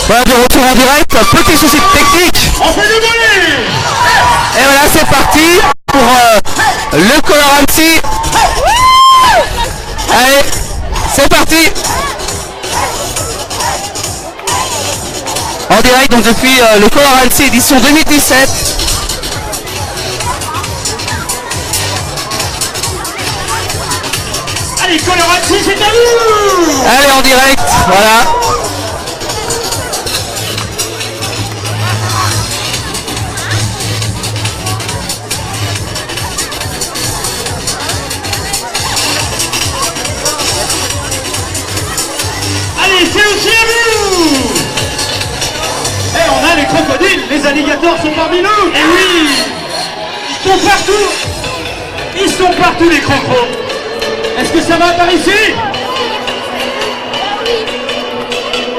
Voilà, de retour en direct, petit souci technique. On fait du bruit. Et voilà, c'est parti pour le Colorancy. Allez, c'est parti. En direct donc depuis le Colorancy édition 2017. Allez, Colorancy, c'est à vous. Allez, en direct, voilà. Allez, c'est aussi à vous. Et on a les crocodiles, les alligators sont parmi nous. Et oui, ils sont partout. Ils sont partout les crocos. Est-ce que ça va par ici?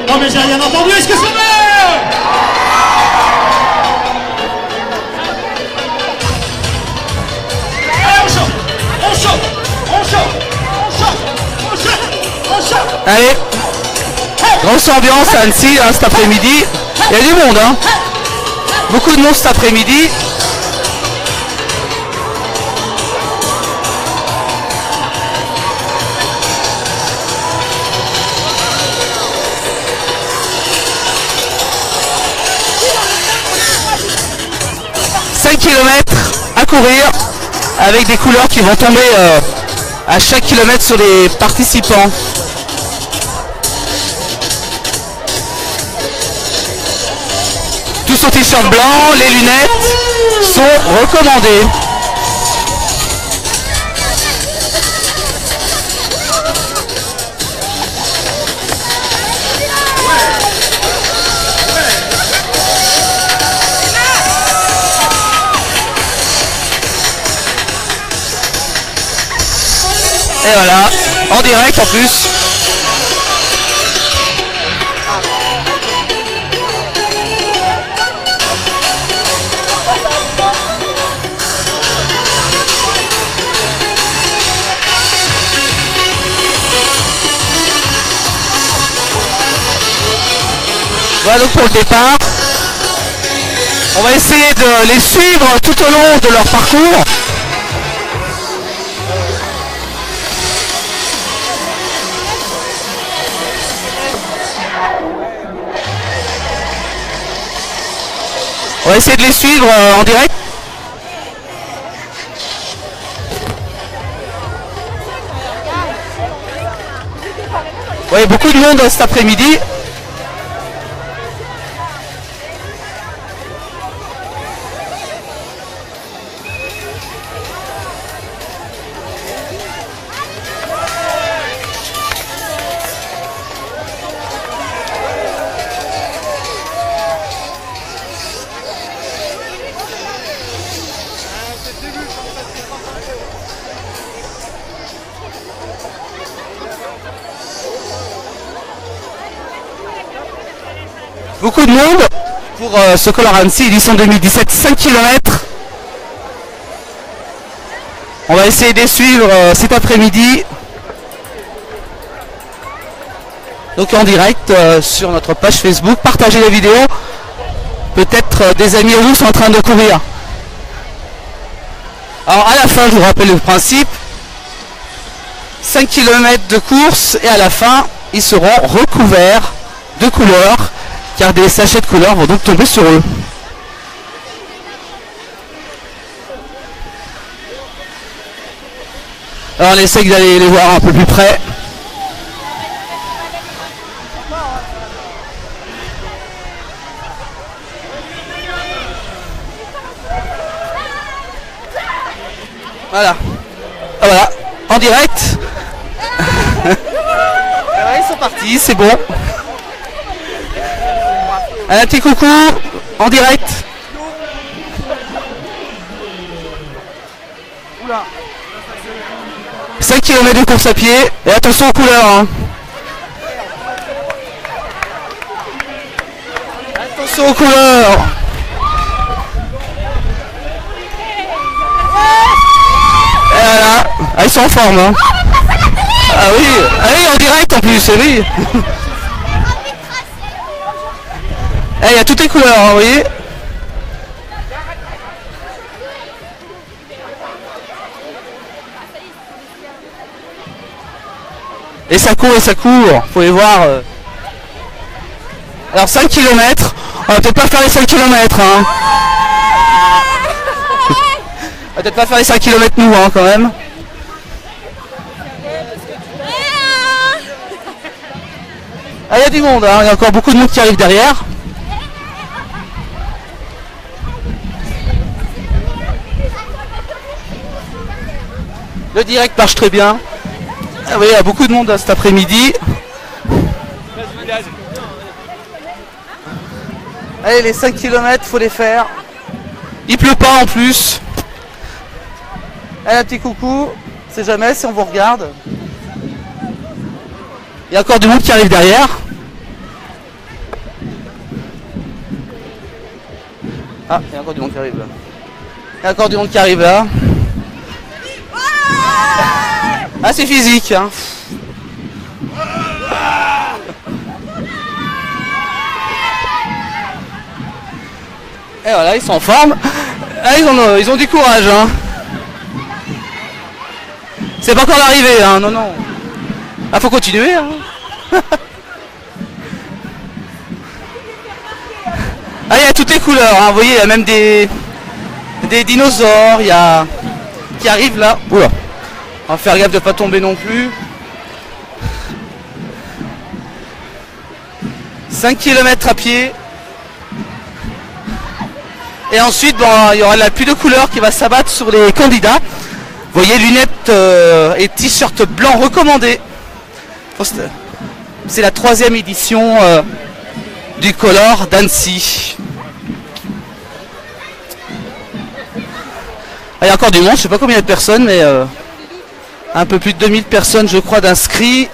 Non mais j'ai rien entendu, est-ce que ça va? Allez, on chante, on chante, on chante, on chante, on chante, on chante. Allez, grosse ambiance à Annecy hein, cet après-midi. Il y a du monde, hein. Beaucoup de monde cet après-midi. Kilomètres à courir avec des couleurs qui vont tomber à chaque kilomètre sur les participants. Tous au t-shirt blanc, les lunettes sont recommandées. Et voilà, en direct en plus. Voilà donc pour le départ. On va essayer de les suivre tout au long de leur parcours. On va essayer de les suivre en direct. Ouais, beaucoup de monde cet après-midi. Beaucoup de monde pour ce Colorancy édition 2017, 5 km. On va essayer de les suivre cet après-midi. Donc en direct sur notre page Facebook, partagez la vidéo. Peut-être des amis à vous sont en train de courir. Alors à la fin, je vous rappelle le principe. 5 km de course et à la fin, ils seront recouverts de couleurs. Car des sachets de couleurs vont donc tomber sur eux. Alors on essaie d'aller les voir un peu plus près. Voilà. Ah, voilà, en direct. Alors, ils sont partis, c'est bon. Un petit coucou en direct. 5 km de course à pied et attention aux couleurs. Hein. Attention aux couleurs. Et voilà. Ah, ils sont en forme. Hein. Ah oui, en direct en plus, oui. Eh, il y a toutes les couleurs, hein, vous voyez. Et ça court, vous pouvez voir. Alors 5 km, on va peut-être pas faire les 5 km, hein. On va peut-être pas faire les 5 km nous, hein, quand même. Ah, il y a du monde, hein. Il y a encore beaucoup de monde qui arrive derrière. Le direct marche très bien. Ah oui, il y a beaucoup de monde cet après-midi. Allez, les 5 km, faut les faire. Il pleut pas en plus. Allez, un petit coucou. C'est jamais si on vous regarde. Il y a encore du monde qui arrive derrière. Ah, il y a encore du monde qui arrive là. Il y a encore du monde qui arrive là. Ah, c'est physique, hein. Et voilà, ils sont en forme. Ah, ils ont du courage, hein. C'est pas encore l'arrivée, hein, non, non. Ah, faut continuer, hein. Ah, il y a toutes les couleurs, hein. Vous voyez, il y a même des dinosaures, il y a qui arrivent là. Oula. On va faire gaffe de ne pas tomber non plus. 5 km à pied. Et ensuite, bon, il y aura la pluie de couleurs qui va s'abattre sur les candidats. Vous voyez, lunettes et t-shirt blanc recommandés. C'est la 3e édition du Color d'Annecy. Ah, il y a encore du monde, je sais pas combien de personnes, mais un peu plus de 2000 personnes, je crois, d'inscrits.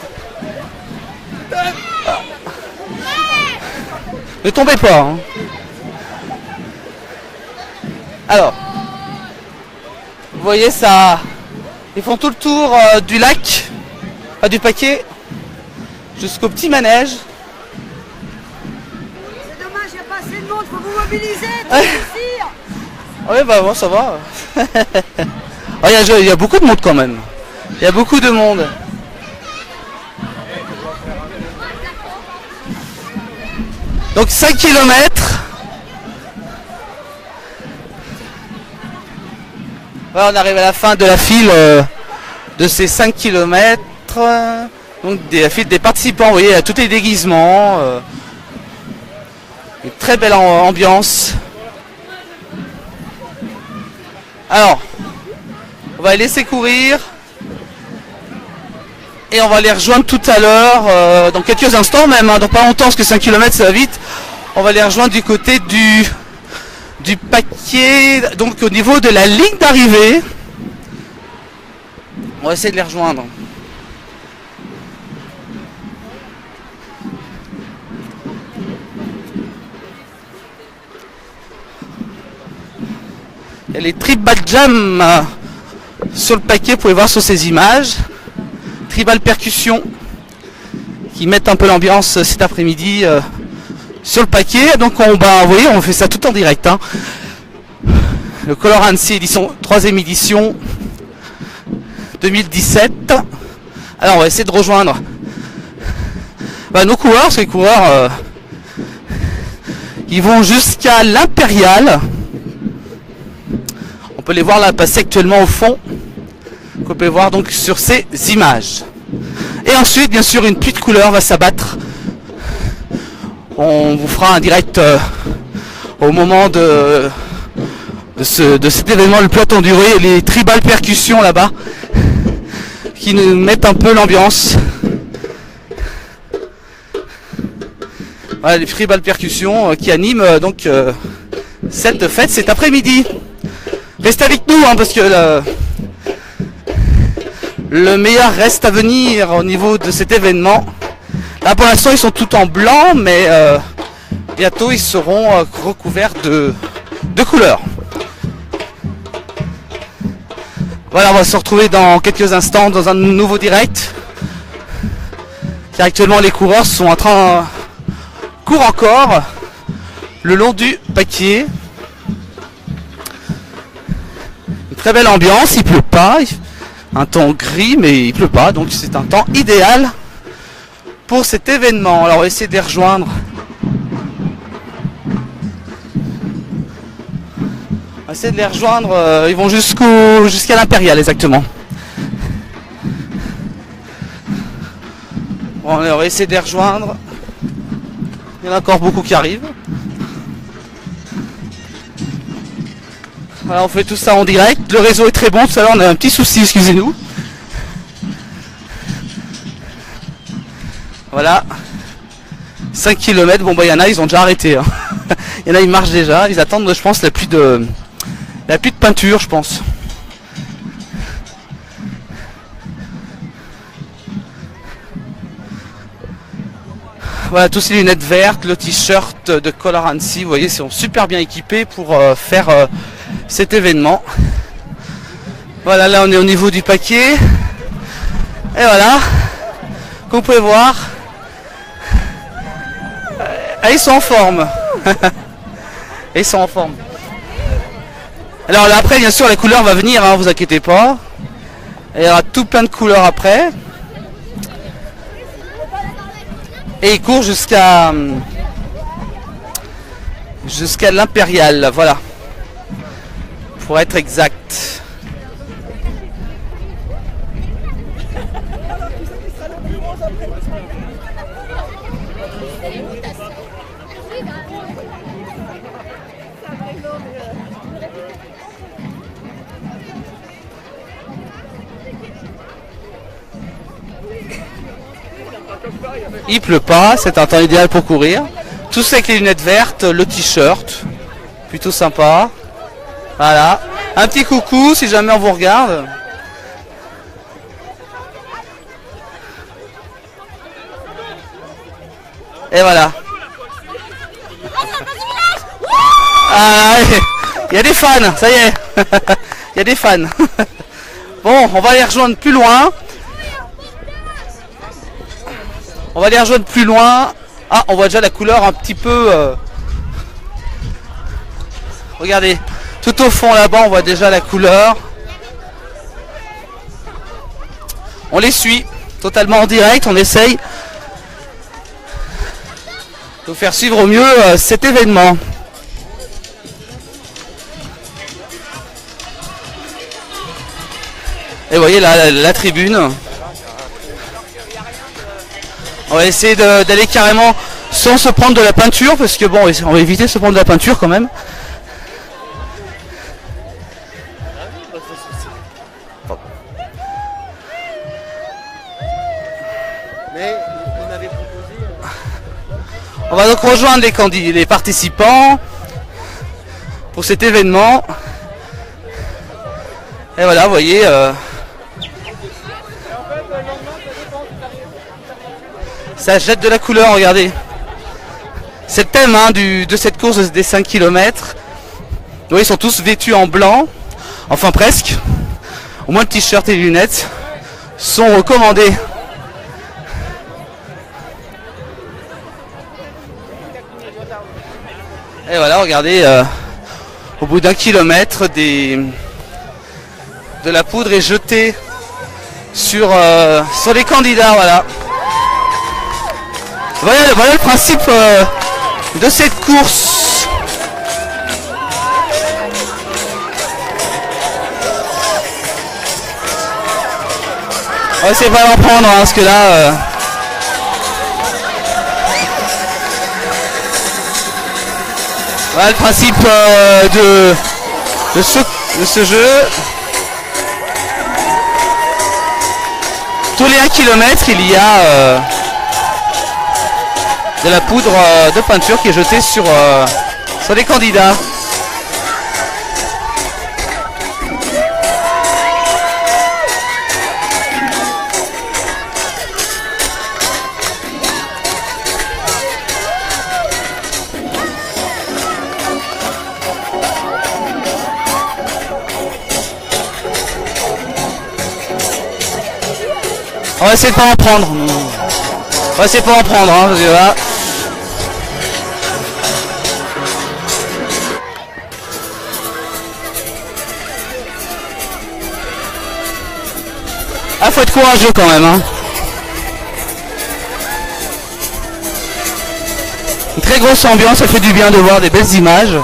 Ne tombez pas, hein. Alors, vous voyez ça, ils font tout le tour du lac, du paquet, jusqu'au petit manège. C'est dommage, il n'y a pas assez de monde, faut vous mobiliser, réussir. Oui, bah bon, ça va. Oh, il y a beaucoup de monde quand même. Il y a beaucoup de monde. Donc 5 km. Voilà, on arrive à la fin de la file de ces 5 km. Donc la file des participants, vous voyez, il y a tous les déguisements. Une très belle ambiance. Alors, on va les laisser courir. Et on va les rejoindre tout à l'heure, dans quelques instants même, hein, dans pas longtemps, parce que 5 km ça va vite. On va les rejoindre du côté du paquet, donc au niveau de la ligne d'arrivée. On va essayer de les rejoindre. Il y a les tribal jam sur le paquet, vous pouvez voir sur ces images. Tribal percussion qui mettent un peu l'ambiance cet après-midi sur le paquet. Donc vous voyez, on fait ça tout en direct, hein. Le Color Annecy édition 3e édition 2017. Alors on va essayer de rejoindre nos coureurs, parce que les coureurs ils vont jusqu'à l'Impérial. On peut les voir là passer actuellement au fond, qu'on peut voir donc sur ces images. Et ensuite, bien sûr, une pluie de couleurs va s'abattre. On vous fera un direct au moment de cet événement le plus attendu. Les tribal percussions là-bas qui nous mettent un peu l'ambiance. Voilà, les tribal percussions qui animent donc cette fête cet après-midi. Restez avec nous, hein, parce que le meilleur reste à venir au niveau de cet événement. Là pour l'instant ils sont tout en blanc, mais bientôt ils seront recouverts de couleurs. Voilà, on va se retrouver dans quelques instants dans un nouveau direct. Car actuellement les coureurs sont en train courent encore le long du paquet. Une très belle ambiance, il pleut pas, un temps gris mais il pleut pas, donc c'est un temps idéal pour cet événement. Alors on va essayer de les rejoindre. On va essayer de les rejoindre, ils vont jusqu'à l'Impérial exactement. Bon, on va essayer de les rejoindre. Il y en a encore beaucoup qui arrivent. Voilà, on fait tout ça en direct. Le réseau est très bon. Tout à l'heure, on a un petit souci, excusez-nous. Voilà. 5 km. Bon, bah, il y en a, ils ont déjà arrêté. Hein. Il y en a, ils marchent déjà. Ils attendent, je pense, la pluie de peinture, je pense. Voilà, tous ces lunettes vertes, le t-shirt de Colorancy, vous voyez, ils sont super bien équipés pour faire cet événement. Voilà, là on est au niveau du paquet. Et voilà, comme vous pouvez voir, ils sont en forme. Ils sont en forme. Alors là après, bien sûr, la couleur va venir, hein, vous inquiétez pas. Il y aura tout plein de couleurs après. Et il court jusqu'à l'Impérial, voilà, pour être exact. Il pleut pas, c'est un temps idéal pour courir. Tous avec les lunettes vertes, le t-shirt, plutôt sympa. Voilà, un petit coucou si jamais on vous regarde. Et voilà. Ah, il y a des fans, ça y est. Il y a des fans. Bon, on va les rejoindre plus loin. On va les rejoindre plus loin. Ah, on voit déjà la couleur un petit peu... Regardez, tout au fond là-bas, on voit déjà la couleur. On les suit, totalement en direct. On essaye de vous faire suivre au mieux cet événement. Et vous voyez là, la tribune. On va essayer d'aller carrément sans se prendre de la peinture, parce que bon, on va éviter de se prendre de la peinture quand même. On va donc rejoindre les participants pour cet événement. Et voilà, vous voyez... ça jette de la couleur, regardez. C'est le thème hein, de cette course des 5 km. Vous voyez, ils sont tous vêtus en blanc. Enfin presque. Au moins le t-shirt et les lunettes sont recommandés. Et voilà, regardez, au bout d'1 kilomètre, de la poudre est jetée sur les candidats, voilà. Voilà le principe de cette course. On va essayer pas d'en prendre, hein, parce que là... Voilà le principe de ce jeu. Tous les 1 km, il y a de la poudre de peinture qui est jetée sur les candidats. On va essayer de pas en prendre. On va essayer de pas en prendre, hein, parce que là... faut être courageux quand même. Hein. Une très grosse ambiance, ça fait du bien de voir des belles images.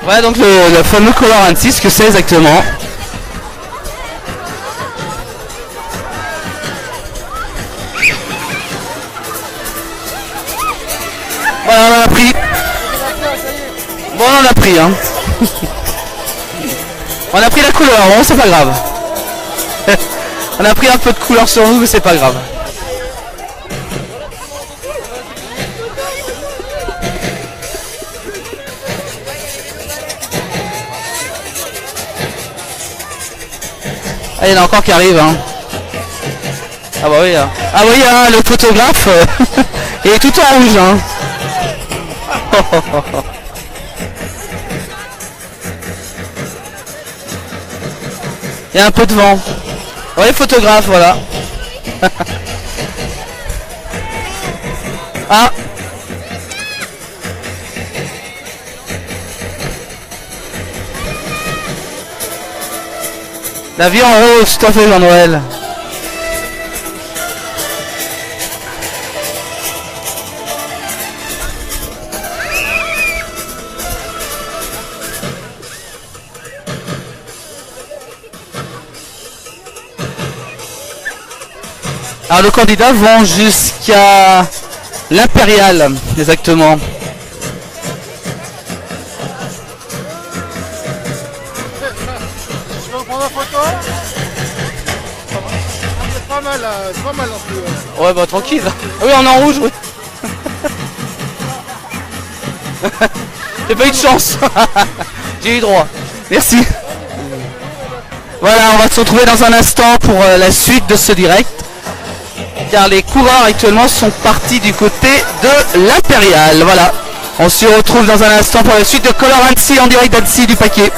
Ouais, donc le fameux Color 26, ce que c'est exactement. Voilà, on en a pris. Bon, on en a pris, hein. On a pris la couleur, bon, c'est pas grave. On a pris un peu de couleur sur nous, mais c'est pas grave. Ah, il y en a encore qui arrivent, hein. Ah bah oui, hein. Ah oui, hein, le photographe, il est tout en rouge, hein. Il y a un peu de vent. Oui, photographe, voilà. Ah. La vie en rose, tout à fait, Jean-Noël. Alors, le candidat vont jusqu'à l'Impérial, exactement. Je peux prendre une photo? C'est pas mal, c'est pas mal non plus. Ouais, bah tranquille. Ah oui, on est en rouge, oui. J'ai pas eu de chance. J'ai eu droit. Merci. Voilà, on va se retrouver dans un instant pour la suite de ce direct. Car les coureurs actuellement sont partis du côté de l'Impérial. Voilà. On se retrouve dans un instant pour la suite de Color Annecy en direct d'Annecy du Paquet.